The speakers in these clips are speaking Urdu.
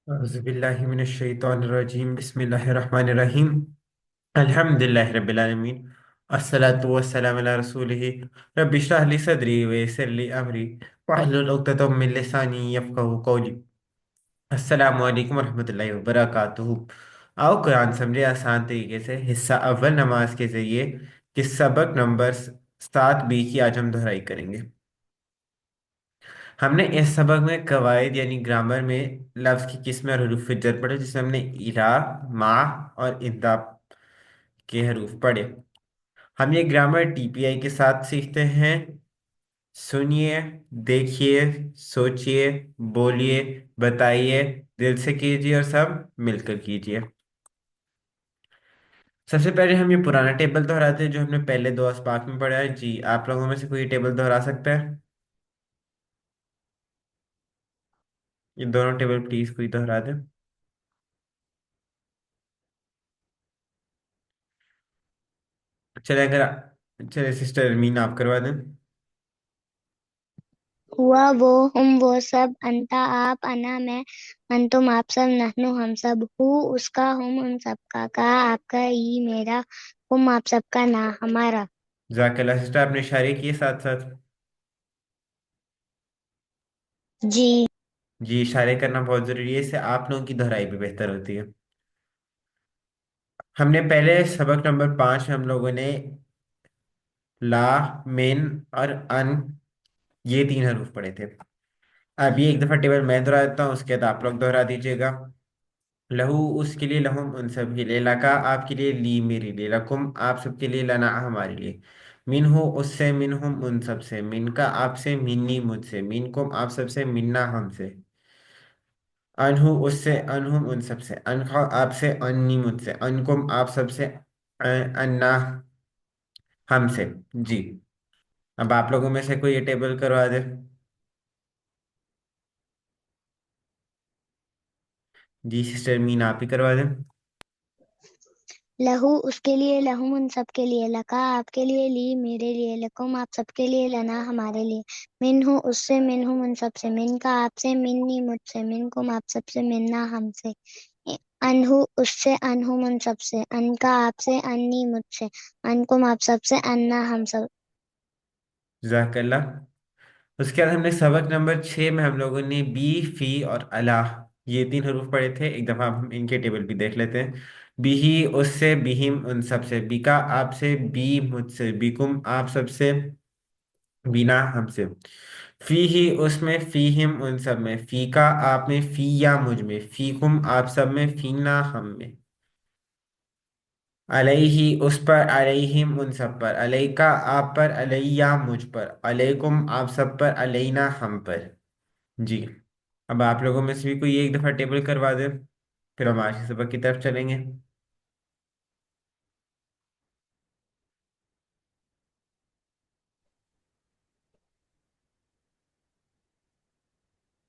أعوذ بالله من الشيطان الرجيم بسم الله الرحمن الرحيم الحمد لله رب العالمين الصلاة والسلام على رسوله رب اشرح لي صدري ويسر لي أمري واحلل عقدة من لساني يفقهوا قولي السلام علیکم ورحمۃ اللہ وبرکاتہ۔ آؤ قرآن سمجھے آسان طریقے سے حصہ اول نماز کے ذریعے کہ سبق نمبر 7 کی آج ہم دہرائی کریں گے۔ ہم نے اس سبق میں قواعد یعنی گرامر میں لفظ کی قسمیں اور حروف جر پڑھے، جس میں ہم نے الہ، ما اور اندا کے حروف پڑھے۔ ہم یہ گرامر ٹی پی آئی کے ساتھ سیکھتے ہیں۔ سنیے، دیکھیے، سوچیے، بولیے، بتائیے، دل سے کیجیے اور سب مل کر کیجیے۔ سب سے پہلے ہم یہ پرانا ٹیبل دہراتے ہیں جو ہم نے پہلے دو اسباق میں پڑھا ہے۔ جی آپ لوگوں میں سے کوئی ٹیبل دہرا سکتا ہے؟ یہ دونوں ٹیبل پلیز کوئی دہرا دیں۔ چلے چلے سسٹر ارمین آپ کروا دیں۔ ہوا وہ ہم وہ سب انتا آپ انا میں انتم آپ سب نحنو ہم سب ہو اس کا ہم ان سب کا آپ کا ای میرا ہم آپ سب کا نا ہمارا۔ جزاک اللہ سسٹر، آپ نے اشارے کیے ساتھ ساتھ؟ جی جی اشارے کرنا بہت ضروری ہے، اس سے آپ لوگوں کی دہرائی بھی بہتر ہوتی ہے۔ ہم نے پہلے سبق نمبر 5 میں ہم لوگوں نے لا، من اور ان، یہ 3 حروف پڑھے تھے۔ اب یہ ایک دفعہ ٹیبل میں دہرا دیتا ہوں، اس کے بعد آپ لوگ دہرا دیجیے گا۔ لہو اس کے لیے، لہم ان سب کے لیے، لکا آپ کے لیے، لی میرے لیے، لکم آپ سب کے لیے، لنا ہمارے لیے، من ہو اس سے، من ہم ان سب سے، من کا آپ سے، منی مجھ سے، من کم آپ سب سے، منا ہم سے، انہو اس سے، انہم ان سب سے، انخا آپ سے، انی مجھ سے، انکم آپ سب سے، انا ہم سے۔ جی اب آپ لوگوں میں سے کوئی یہ ٹیبل کروا دے۔ جی سسٹر مین آپ ہی کروا دیں۔ لہو اس کے لیے، لہم ان سب کے لیے، لکا آپ کے لیے، لی میرے لیے، لکم آپ سب کے لیے، لنا ہمارے لیے، من ہوں اس سے، من ہم ان سب سے، من کا آپ سے، منی مجھ سے، من کم آپ سب سے، منا ہم سے، انہو اس سے، انہم ان سب سے، ان کا آپ سے، انی مجھ سے، ان کم آپ سب سے، انا ہم سب۔ جزاک اللہ۔ اس کے بعد ہم نے سبق نمبر 6 میں ہم لوگوں نے بی، فی اور اللہ یہ 3 حروف پڑھے تھے۔ ایک دفعہ ہم ان کے ٹیبل بھی دیکھ لیتے ہیں۔ بی ہی اس سے، بہم ان سب سے، بیکا آپ سے، بی مجھ سے، بیکم آپ سب سے، بینا ہم سے، فی ہی اس میں، فیہم ان سب میں، فی کا آپ میں، فی یا مجھ میں، فیکم آپ سب میں، فینا ہم میں، علیہ اس پر، علیہم ان سب پر، علیکا آپ پر، علیہ مجھ پر، علیکم آپ سب پر، علینا ہم پر۔ جی اب آپ لوگوں میں سے بھی کوئی ایک دفعہ ٹیبل کروا دے، پھر ہم آج کے سبق کی طرف چلیں گے۔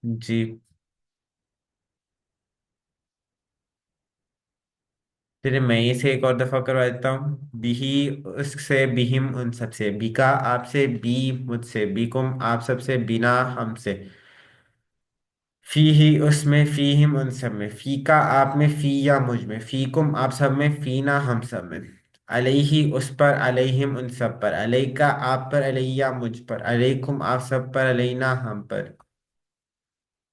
جی چلیے میں اسے ایک اور دفعہ کروا دیتا ہوں۔ بھی اس سے، بہم ان سب سے، بیکا آپ سے، بی مجھ سے، بیکم آپ سب سے، بینا ہم سے، فی ہی اس میں، فیہم ان سب میں، فی کا آپ میں، فی یا مجھ میں، فیکم آپ سب میں، فینا ہم سب میں، علیہ اس پر، علیہم ان سب پر، علیکا آپ پر، علیہ مجھ پر، علیکم آپ سب پر، علینا ہم پر۔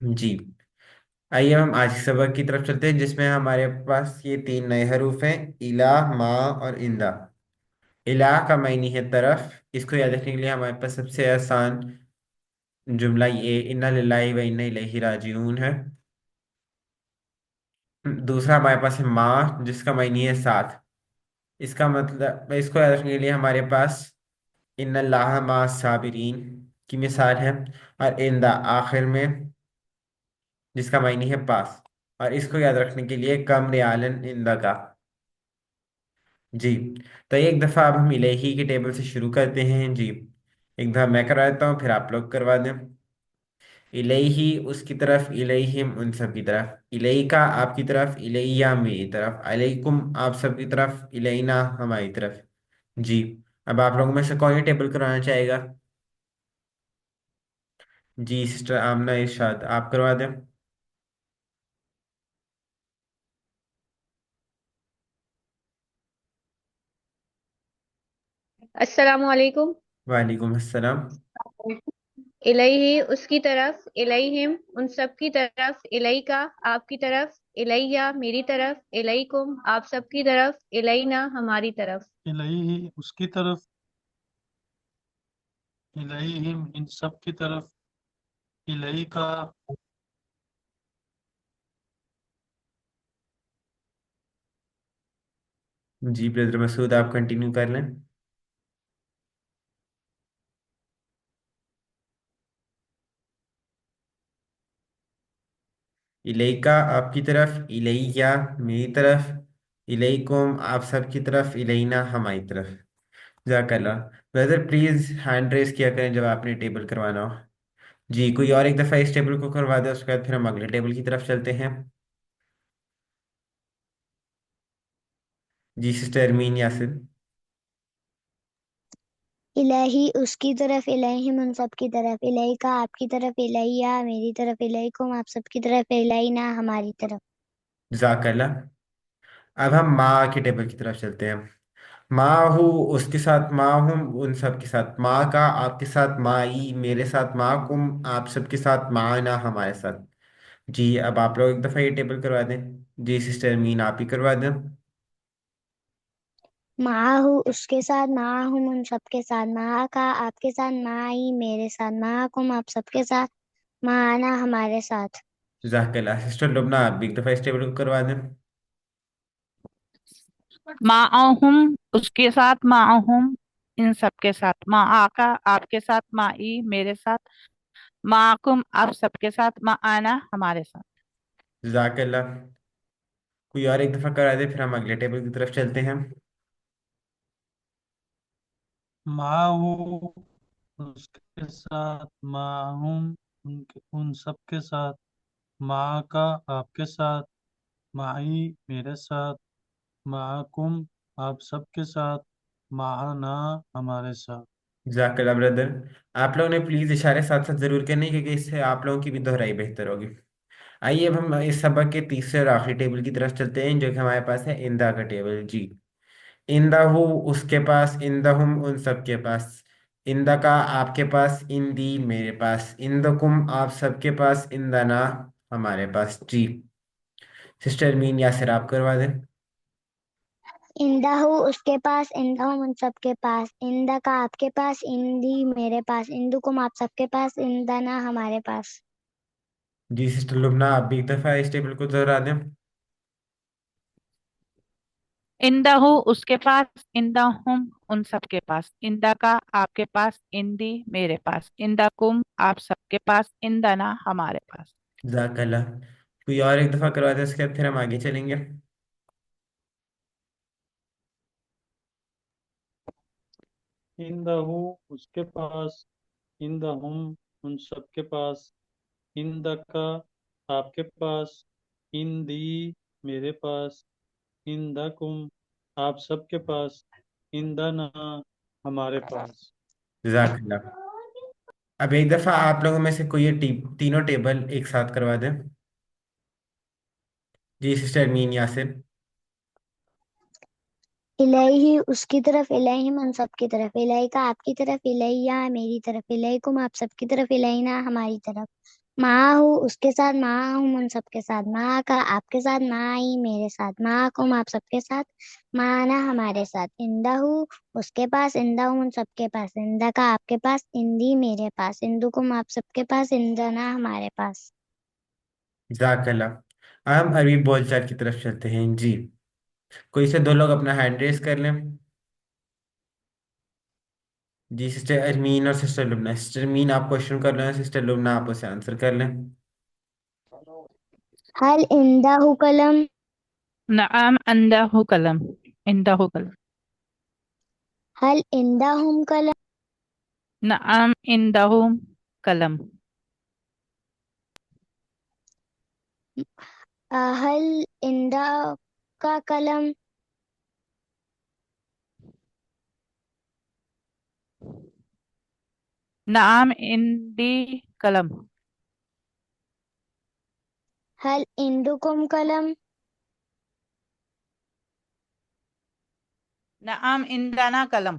جی آئیے ہم آج کے سبق کی طرف چلتے ہیں، جس میں ہمارے پاس یہ 3 نئے حروف ہیں، الہ، ما اور اندا۔ الہ کا معنی ہے طرف، اس کو یاد رکھنے کے لیے ہمارے پاس سب سے آسان جملہ یہ انا للہ و انا الیہ راجعون ہے۔ دوسرا ہمارے پاس ہے ما، جس کا معنی ہے ساتھ، اس کا مطلب اس کو یاد رکھنے کے لیے ہمارے پاس ان اللہ مع الصابرین کی مثال ہے، اور اندا آخر میں، جس کا معنی ہے پاس، اور اس کو یاد رکھنے کے لیے کم ریالن اندا کا۔ جی تو ایک دفعہ اب ہم الہی کے ٹیبل سے شروع کرتے ہیں۔ جی ایک دفعہ میں کروا دیتا ہوں، پھر آپ لوگ کروا دیں۔ الیہ اس کی طرف، الیہم ان سب کی طرف، الیکا آپ کی طرف، الیہ میری طرف، علیکم آپ سب کی طرف، الینا ہماری طرف۔ جی اب آپ لوگوں میں سے کون یہ ٹیبل کرانا چاہے گا؟ جی سسٹر آمنہ ارشاد آپ کروا دیں۔ السلام علیکم۔ وعلیکم السلام۔ الہی اس کی طرف، الیہم ان سب کی طرف، الیکا آپ کی طرف، الیہ میری طرف، الیکم آپ سب کی طرف، الینا ہماری طرف۔ الہی اس کی طرف، الیہم ان سب کی طرف، الیکا جی بردر مسعود آپ کنٹینیو کر لیں۔ الیکا آپ کی طرف، الیہ میری طرف، الیکم آپ سب کی طرف، الینا ہماری طرف۔ جزاک اللہ۔ بردر پلیز ہینڈ ریز کیا کریں جب آپ نے ٹیبل کروانا ہو۔ جی کوئی اور ایک دفعہ اس ٹیبل کو کروا دے، اس کے بعد پھر ہم اگلے ٹیبل کی طرف چلتے ہیں۔ جی سسٹر ارمین یاسر۔ الہی اس کی طرف، الہم ان سب کی طرف، الیکا آپ کی طرف، الیہ میری طرف، الیکم آپ سب کی طرف، الینا ہماری طرف۔ جزاک اللہ۔ اب ہم ماں کے ٹیبل کی طرف چلتے ہیں۔ ماں ہوں اس کے ساتھ، ماں ہوں ان سب کے ساتھ، ماں کا آپ کے ساتھ، مائی میرے ساتھ، ماں کم آپ سب کے ساتھ، معنا ہمارے ساتھ۔ جی اب آپ لوگ ایک دفعہ یہ ٹیبل کروا دیں۔ جی سسٹر مین آپ ہی کروا دیں۔ معاہو اس کے ساتھ، معاہم ان سب کے ساتھ، معا کا آپ کے ساتھ، معی میرے ساتھ، معکم آپ سب کے ساتھ، معنا ہمارے ساتھ۔ جزاک اللہ۔ سسٹر لبنہ آپ بھی ایک دفعہ اس ٹیبل کو کروا دیں۔ معہم اس کے ساتھ، معہم ان سب کے ساتھ، معاکا آپ کے ساتھ، معی میرے ساتھ، معکم آپ سب کے ساتھ، معنا ہمارے ساتھ۔ جزاک اللہ۔ کوئی اور ایک دفعہ کرا دے پھر ہم اگلے ٹیبل کی طرف چلتے ہیں۔ معہو اس کے ساتھ، معہم ان سب کے ساتھ، معاکا آپ کے ساتھ، معی میرے ساتھ، معکم آپ سب کے ساتھ، معنا ہمارے ساتھ۔ جزاک اللہ بردر۔ آپ لوگوں نے پلیز اشارے ساتھ ساتھ ضرور کرنے کیونکہ اس سے آپ لوگوں کی بھی دہرائی بہتر ہوگی۔ آئیے اب ہم اس سبق کے تیسرے اور آخری ٹیبل کی طرف چلتے ہیں جو کہ ہمارے پاس ہے اندا کا ٹیبل۔ جی اندا ہو اس کے پاس، اندہم ان سب کے پاس، اندا کا آپ کے پاس، اندی میرے پاس، اندکم آپ سب کے پاس، اندنا ہمارے پاس۔ جی سسٹر مین یاسر آپ کروا دیں۔ اندہو اس کے پاس، اندہم ان سب کے پاس، اندا کا آپ کے پاس، اندی میرے پاس، اندکم آپ سب کے پاس، اندنا ہمارے پاس۔ جی سسٹر لبنہ آپ بھی ایک دفعہ اس ٹیبل کو دہرا دیں۔ اندہو اس کے پاس، اندہم ان سب کے پاس، اندا کا آپ کے پاس، اندی میرے پاس، اندکم آپ سب کے پاس، اندنا ہمارے پاس۔ جزاک اللہ۔ کوئی اور ایک دفعہ کروا دیں اس کے بعد پھر ہم آگے چلیں گے۔ اندہو اس کے پاس، اندہم ان سب کے پاس، اندکا آپ کے پاس، اندی میرے پاس، اندکم آپ سب کے پاس، اندنا ہمارے پاس۔ جزاک اللہ۔ اب ایک دفعہ آپ لوگوں میں سے کوئی یہ تینوں ٹیبل ایک ساتھ کروا دیں۔ جی سسٹر مین یاسر۔ الہی اس کی طرف، الہم ان سب کی طرف، الیکا آپ کی طرف، الیہ میری طرف، الیکم آپ سب کی طرف، الینا ہماری طرف۔ معاہو اس کے ساتھ، معاہم ان سب کے ساتھ، معا کا آپ کے ساتھ، معی میرے ساتھ، معکم آپ سب کے ساتھ، معنا ہمارے ساتھ۔ اندہو اس کے پاس، اندہم ان سب کے پاس، اندا کا آپ کے پاس، اندی میرے پاس، اندکم آپ سب کے پاس، اندنا ہمارے پاس۔ جزاک اللہ۔ اب ہم عربی بول چال کی طرف چلتے ہیں۔ جی کوئی سے دو لوگ اپنا ہینڈ ریز کر لیں۔ جی سسٹر ارمین اور سسٹر لبنہ۔ سسٹر ارمین آپ کوشچن کر لیں، سسٹر لبنہ آپ اسے آنسر کر لیں۔ حل اندہ قلم، نعم عنده قلم، عنده قلم، حل عندهم قلم، نعم عنده قلم، حل عندہ کا قلم، نعم عندي قلم، حل عندكم قلم، نعم عندنا قلم،